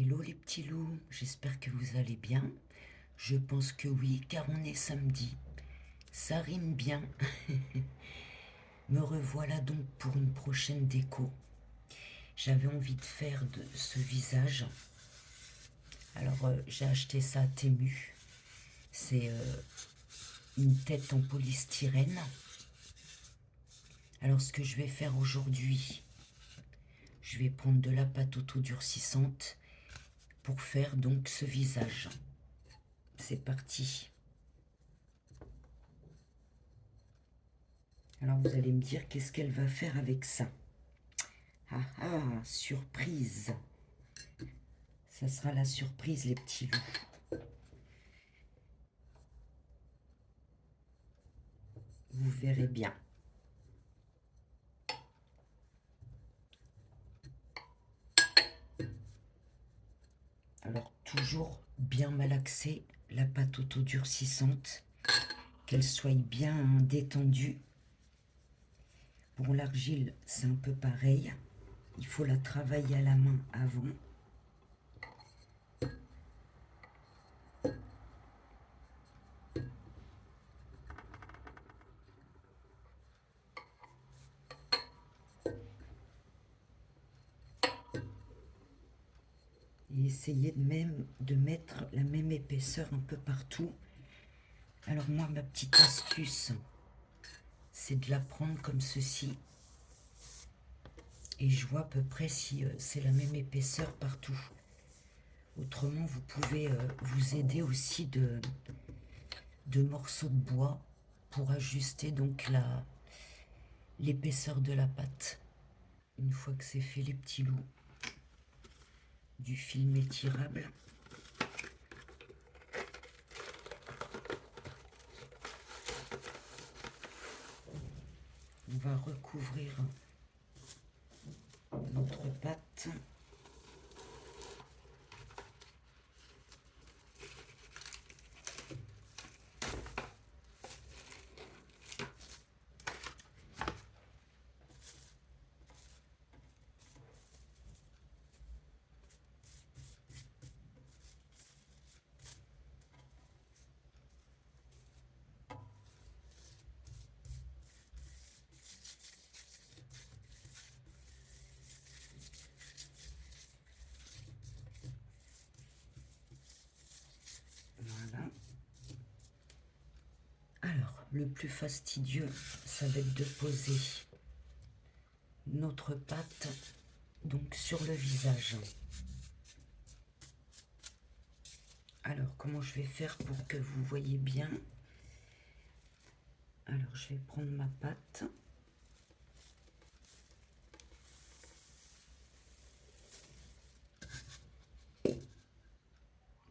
Hello les petits loups, j'espère que vous allez bien. Je pense que oui, car on est samedi. Ça rime bien. Me revoilà donc pour une prochaine déco. J'avais envie de faire de ce visage. Alors j'ai acheté ça à Temu. C'est une tête en polystyrène. Alors ce que je vais faire aujourd'hui, je vais prendre de la pâte autodurcissante pour faire donc ce visage. C'est parti. Alors vous allez me dire qu'est-ce qu'elle va faire avec ça. Ah ah, surprise. Ça sera la surprise les petits loups. Vous verrez bien. Alors toujours bien malaxer la pâte autodurcissante, qu'elle soit bien détendue. Pour l'argile, c'est un peu pareil. Il faut la travailler à la main avant. Et essayer de mettre la même épaisseur un peu partout. Alors moi, ma petite astuce, c'est de la prendre comme ceci. Et je vois à peu près si c'est la même épaisseur partout. Autrement, vous pouvez vous aider aussi de morceaux de bois pour ajuster donc l'épaisseur de la pâte. Une fois que c'est fait, les petits loups, du film étirable. On va recouvrir notre pâte. Voilà. Alors, le plus fastidieux, ça va être de poser notre pâte donc sur le visage. Alors, comment je vais faire pour que vous voyez bien? Alors, je vais prendre ma pâte.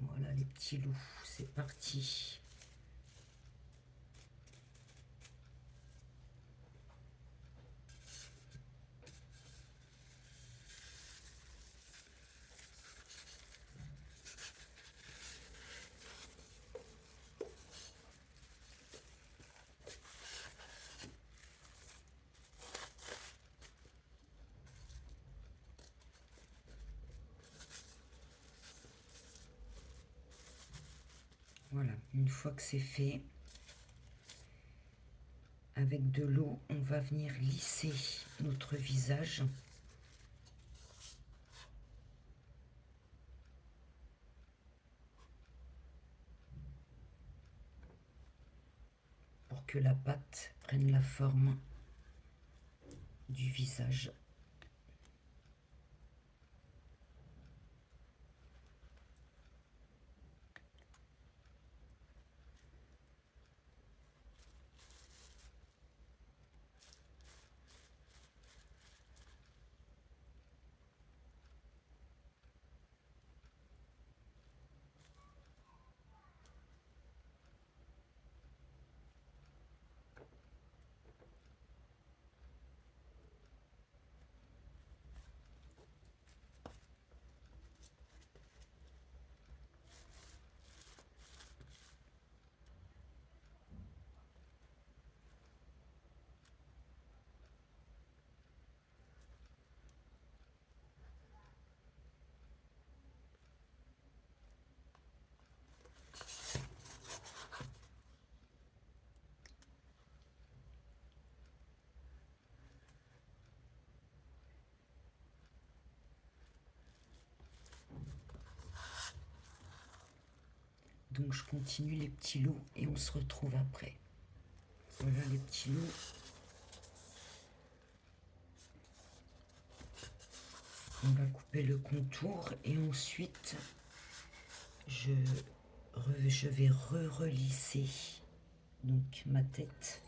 Voilà les petits loups, c'est parti. Voilà, une fois que c'est fait, avec de l'eau, on va venir lisser notre visage. Pour que la pâte prenne la forme du visage. Donc je continue les petits loups et on se retrouve après. Voilà les petits loups. On va couper le contour et ensuite je vais relisser donc ma tête.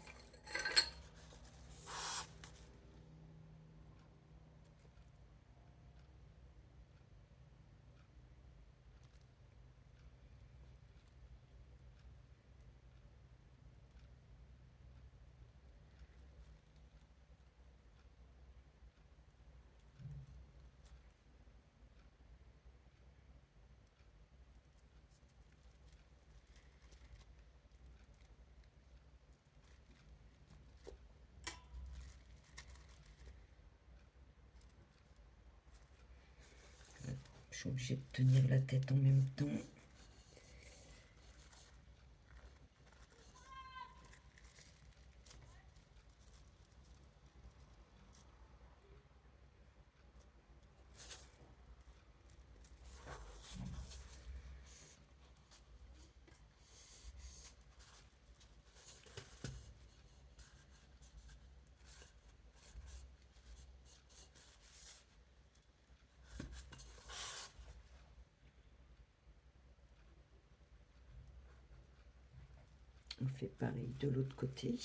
Je suis obligée de tenir la tête en même temps. On fait pareil de l'autre côté.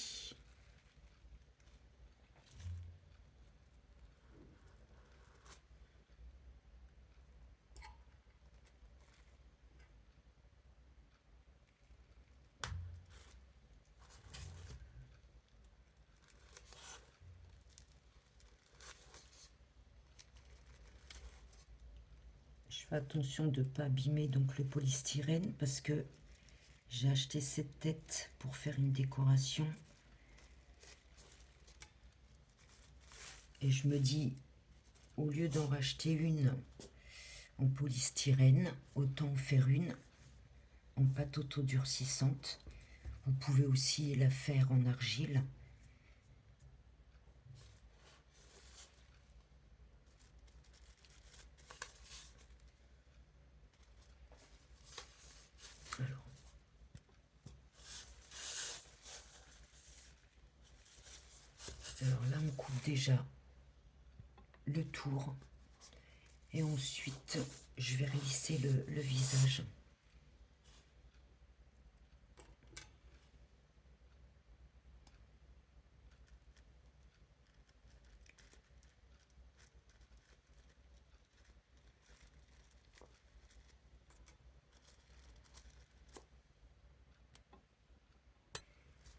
Je fais attention de ne pas abîmer donc le polystyrène parce que j'ai acheté cette tête pour faire une décoration. Et je me dis, au lieu d'en racheter une en polystyrène, autant en faire une en pâte autodurcissante. Vous pouvez aussi la faire en argile. Alors là, on coupe déjà le tour. Et ensuite, je vais lisser le visage.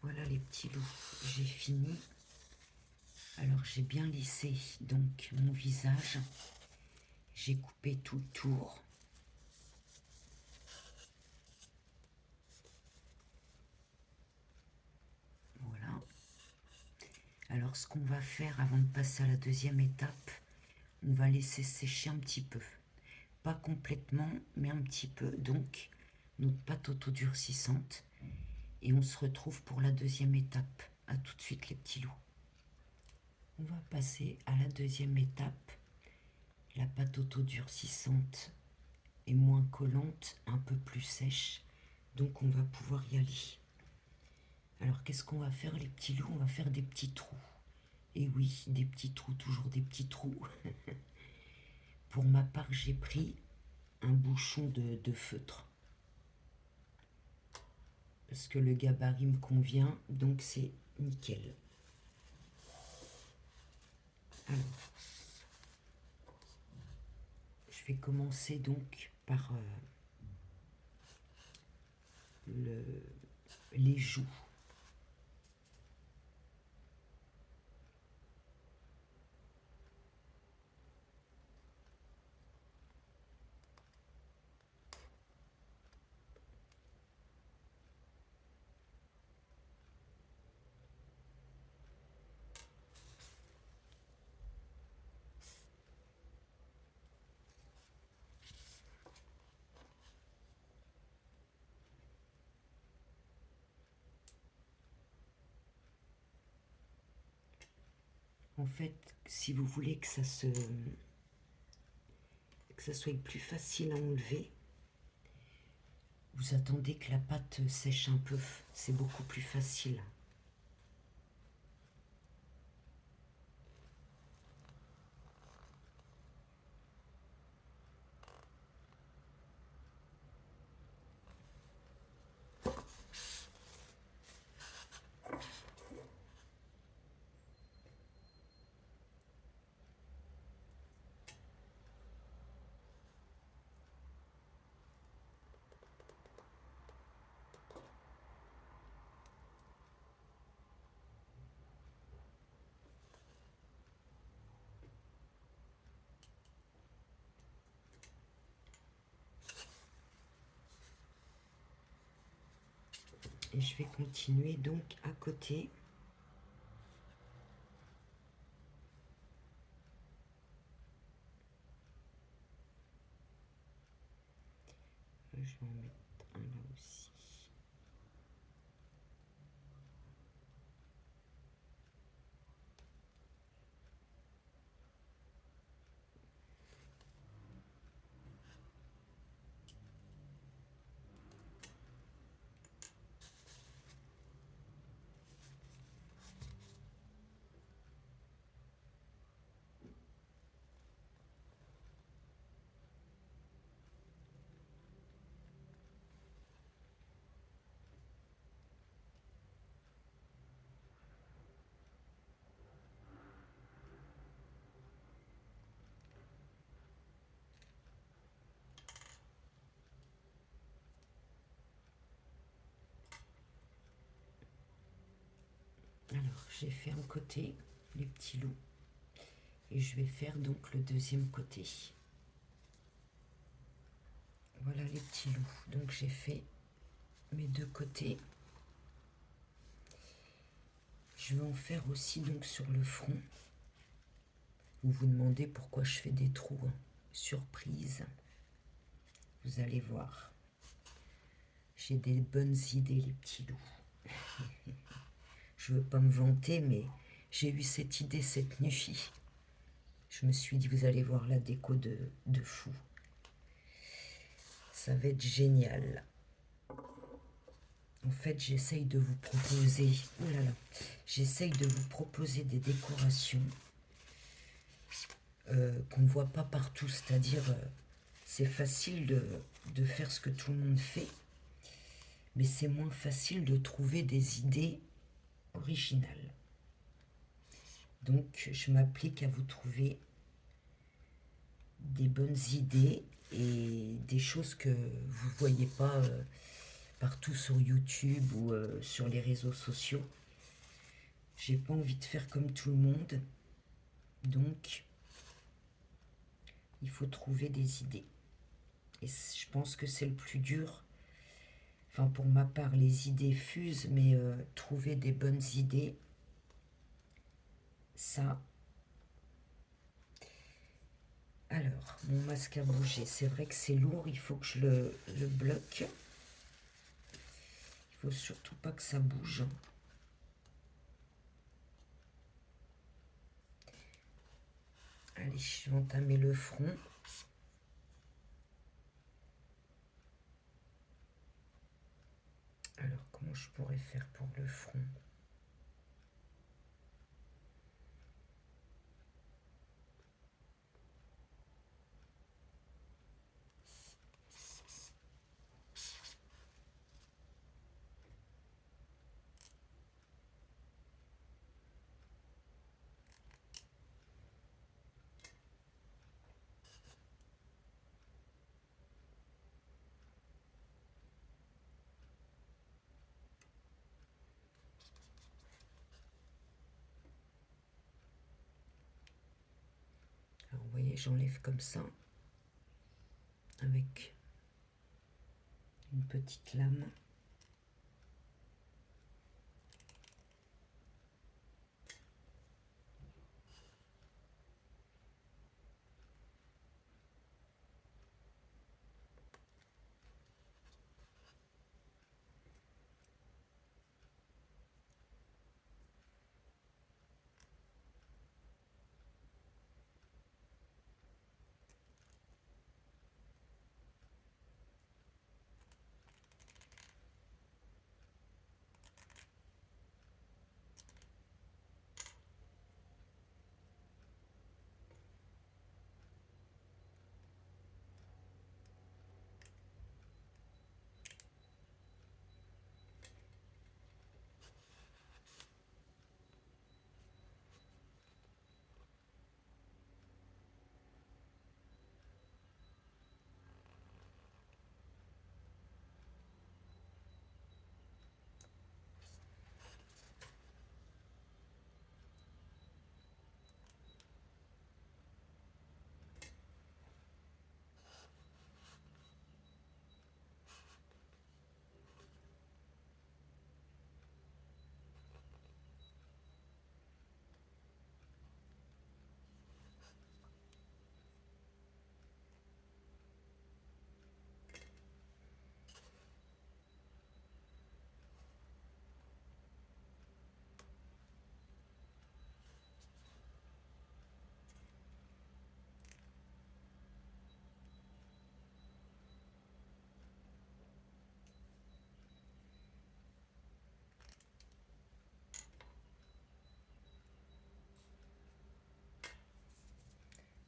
Voilà les petits loups, j'ai fini. Alors j'ai bien lissé donc mon visage. J'ai coupé tout le tour. Voilà. Alors ce qu'on va faire avant de passer à la deuxième étape, on va laisser sécher un petit peu. Pas complètement, mais un petit peu. Donc notre pâte autodurcissante. Et on se retrouve pour la deuxième étape. À tout de suite les petits loups. On va passer à la deuxième étape. La pâte autodurcissante est moins collante, un peu plus sèche. Donc on va pouvoir y aller. Alors qu'est-ce qu'on va faire les petits loups? On va faire des petits trous. Et oui, des petits trous, toujours des petits trous. Pour ma part, j'ai pris un bouchon de feutre. Parce que le gabarit me convient, donc c'est nickel. Alors, je vais commencer donc par les joues. En fait, si vous voulez que ça soit plus facile à enlever, Vous attendez que la pâte sèche un peu, c'est beaucoup plus facile. Et je vais continuer donc à côté. Je vais en mettre un là aussi. Alors, j'ai fait un côté, les petits loups, et je vais faire donc le deuxième côté. Voilà les petits loups. Donc j'ai fait mes deux côtés. Je vais en faire aussi donc sur le front. Vous vous demandez pourquoi je fais des trous, hein. Surprise. Vous allez voir. J'ai des bonnes idées, les petits loups. Je veux pas me vanter, mais j'ai eu cette idée cette nuit. Je me suis dit, vous allez voir la déco de fou. Ça va être génial. En fait, j'essaye de vous proposer, oh là là, j'essaye de vous proposer des décorations qu'on ne voit pas partout. C'est-à-dire, c'est facile de faire ce que tout le monde fait, mais c'est moins facile de trouver des idées originales. Donc, je m'applique à vous trouver des bonnes idées et des choses que vous ne voyez pas partout sur YouTube ou sur les réseaux sociaux. J'ai pas envie de faire comme tout le monde, donc il faut trouver des idées. Et je pense que c'est le plus dur. Enfin, pour ma part, les idées fusent, mais trouver des bonnes idées, ça. Alors, mon masque a bougé. C'est vrai que c'est lourd, il faut que je le bloque. Il faut surtout pas que ça bouge. Allez, je vais entamer le front. Alors, comment je pourrais faire pour le front? Alors, vous voyez, j'enlève comme ça, avec une petite lame.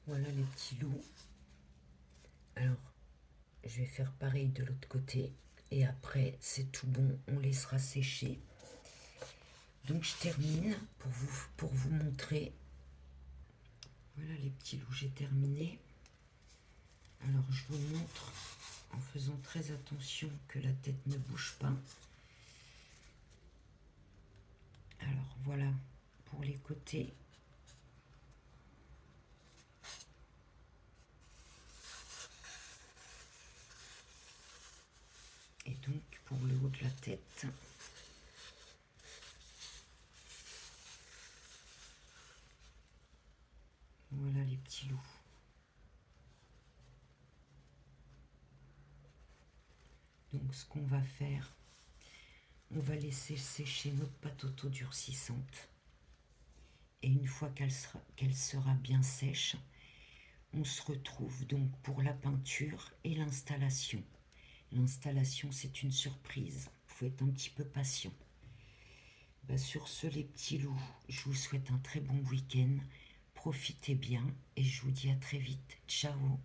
Voilà les petits loups. Alors, je vais faire pareil de l'autre côté. Et après, c'est tout bon, on laissera sécher. Donc, je termine pour vous montrer. Voilà les petits loups, j'ai terminé. Alors, je vous montre en faisant très attention que la tête ne bouge pas. Alors, voilà pour les côtés. Et donc, pour le haut de la tête. Voilà les petits loups. Donc, ce qu'on va faire, on va laisser sécher notre pâte auto-durcissante. Et une fois qu'elle sera bien sèche, on se retrouve donc pour la peinture et l'installation. L'installation, c'est une surprise. Il faut être un petit peu patient. Sur ce, les petits loups, je vous souhaite un très bon week-end. Profitez bien et je vous dis à très vite. Ciao!